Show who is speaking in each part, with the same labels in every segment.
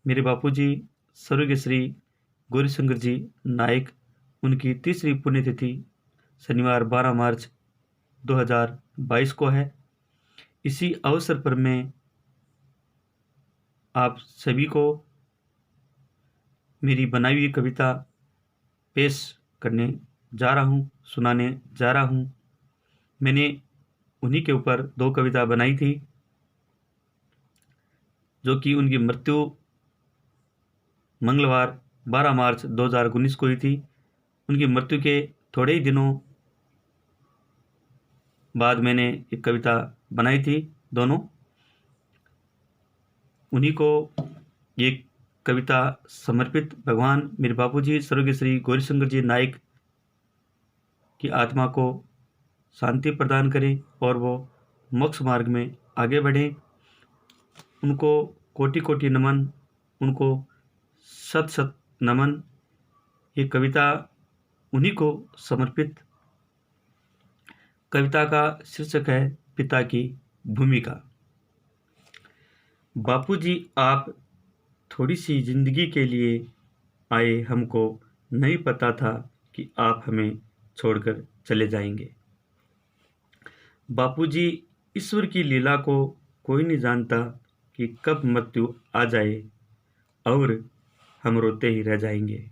Speaker 1: मेरे बापूजी स्वर्गीय श्री गौरीशंकर जी नायक, उनकी तीसरी पुण्यतिथि शनिवार 12 मार्च 2022 को है। इसी अवसर पर मैं आप सभी को मेरी बनाई हुई कविता पेश करने जा रहा हूँ, सुनाने जा रहा हूँ। मैंने उन्हीं के ऊपर 2 कविता बनाई थी, जो कि उनकी मृत्यु मंगलवार 12 मार्च 2019 को हुई थी। उनकी मृत्यु के थोड़े ही दिनों बाद मैंने एक कविता बनाई थी। दोनों उन्हीं को एक कविता समर्पित। भगवान मेरे बापूजी स्वर्गीय श्री गौरीशंकर जी नायक की आत्मा को शांति प्रदान करें और वो मोक्ष मार्ग में आगे बढ़ें। उनको कोटि कोटि नमन, उनको शत शत नमन। ये कविता उन्हीं को समर्पित। कविता का शीर्षक है पिता की भूमिका। बापूजी, आप थोड़ी सी जिंदगी के लिए आए, हमको नहीं पता था कि आप हमें छोड़कर चले जाएंगे। बापूजी, ईश्वर की लीला को कोई नहीं जानता कि कब मृत्यु आ जाए और हम रोते ही रह जाएंगे।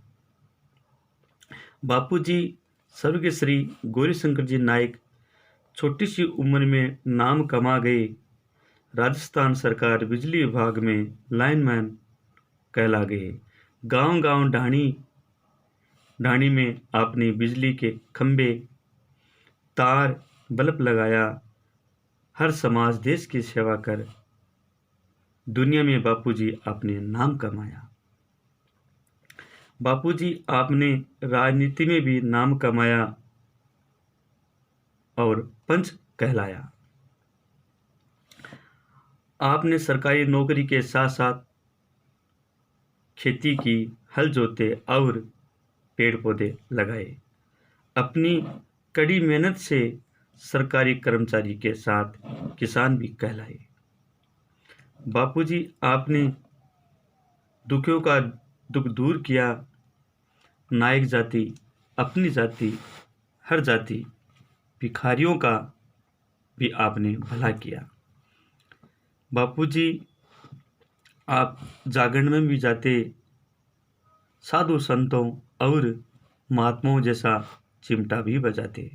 Speaker 1: बापूजी स्वर्गीय श्री गौरीशंकर जी नायक छोटी सी उम्र में नाम कमा गए। राजस्थान सरकार बिजली विभाग में लाइनमैन कहला गए। गांव गांव ढाणी में आपने बिजली के खंभे, तार, बल्ब लगाया। हर समाज देश की सेवा कर दुनिया में बापूजी आपने नाम कमाया। बापूजी, आपने राजनीति में भी नाम कमाया और पंच कहलाया। आपने सरकारी नौकरी के साथ साथ खेती की, हल जोते और पेड़ पौधे लगाए। अपनी कड़ी मेहनत से सरकारी कर्मचारी के साथ किसान भी कहलाए। बापूजी, आपने दुखियों का दुख दूर किया। नायक जाति, अपनी जाति, हर जाति, भिखारियों का भी आपने भला किया। बापूजी, आप जागरण में भी जाते, साधु संतों और महात्माओं जैसा चिमटा भी बजाते।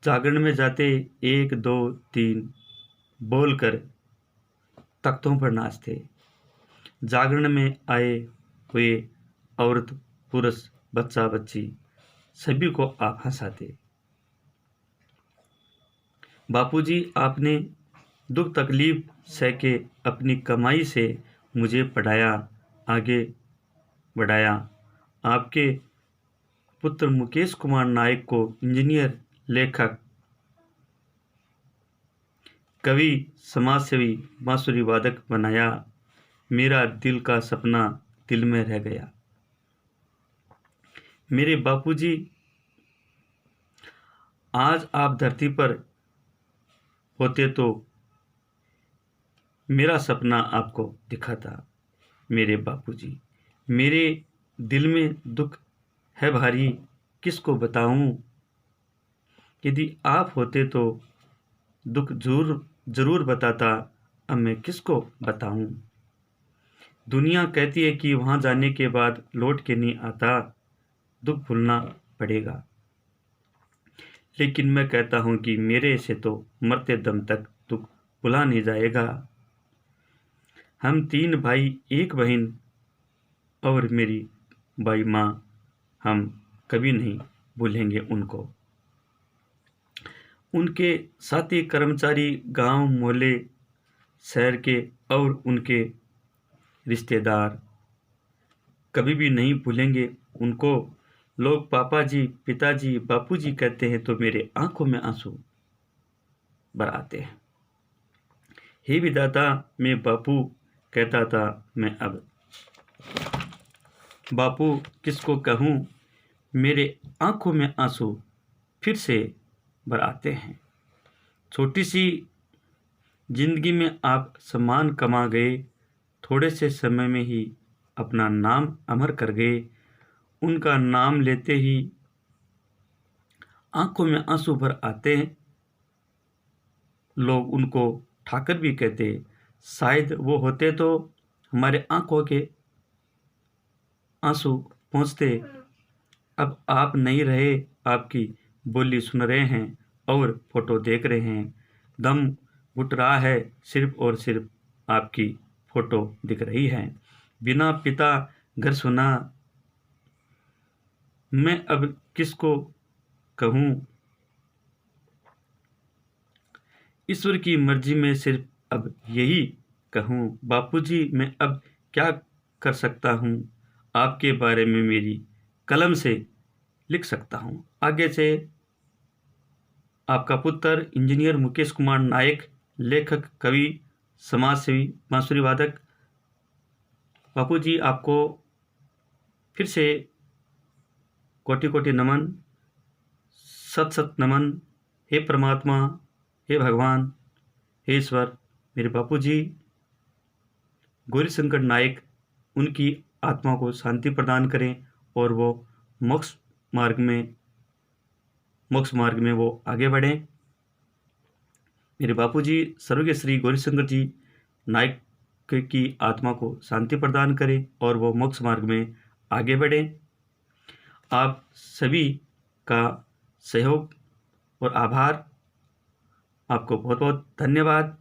Speaker 1: जागरण में जाते 1 2 3 बोलकर तख्तों पर नाचते। जागरण में आए हुए औरत, पुरुष, बच्चा, बच्ची सभी को आप हंसाते। बापूजी, आपने दुख तकलीफ सहके अपनी कमाई से मुझे पढ़ाया, आगे बढ़ाया। आपके पुत्र मुकेश कुमार नायक को इंजीनियर, लेखक, कवि, समाजसेवी, बांसुरी वादक बनाया। मेरा दिल का सपना दिल में रह गया। मेरे बापूजी, आज आप धरती पर होते तो मेरा सपना आपको दिखाता। मेरे बापूजी, मेरे दिल में दुख है भारी, किसको बताऊं। यदि आप होते तो दुख जरूर बताता, अब मैं किसको बताऊं। दुनिया कहती है कि वहां जाने के बाद लौट के नहीं आता, दुख भूलना पड़ेगा। लेकिन मैं कहता हूं कि मेरे से तो मरते दम तक दुख भुला नहीं जाएगा। हम 3 भाई, 1 बहन और मेरी बाई माँ, हम कभी नहीं भूलेंगे उनको। उनके साथी कर्मचारी, गांव, मोहल्ले, शहर के और उनके रिश्तेदार कभी भी नहीं भूलेंगे उनको। लोग पापा जी, पिताजी, बापूजी कहते हैं तो मेरे आंखों में आंसू भर आते हैं। हे विधाता, मैं बापू कहता था, मैं अब बापू किसको कहूँ। मेरे आंखों में आंसू फिर से भर आते हैं। छोटी सी जिंदगी में आप सम्मान कमा गए, थोड़े से समय में ही अपना नाम अमर कर गए। उनका नाम लेते ही आंखों में आंसू भर आते हैं। लोग उनको ठाकर भी कहते। शायद वो होते तो हमारे आंखों के आंसू पहुँचते। अब आप नहीं रहे, आपकी बोली सुन रहे हैं और फोटो देख रहे हैं। दम घुट रहा है, सिर्फ और सिर्फ आपकी फोटो दिख रही है। बिना पिता घर सुना, मैं अब किसको कहूँ। ईश्वर की मर्जी में सिर्फ अब यही कहूँ। बापूजी, मैं अब क्या कर सकता हूँ। आपके बारे में मेरी कलम से लिख सकता हूँ। आगे से आपका पुत्र इंजीनियर मुकेश कुमार नायक, लेखक, कवि, समाजसेवी, बांसुरी वादक। बापूजी, आपको फिर से कोटि कोटि नमन, सत सत नमन। हे परमात्मा, हे भगवान, हे ईश्वर, मेरे बापूजी गौरीशंकर नायक, उनकी आत्मा को शांति प्रदान करें और वो मोक्ष मार्ग में वो आगे बढ़ें। मेरे बापूजी स्वर्गीय श्री गौरीशंकर जी नायक की आत्मा को शांति प्रदान करें और वो मोक्ष मार्ग में आगे बढ़ें। आप सभी का सहयोग और आभार। आपको बहुत बहुत धन्यवाद।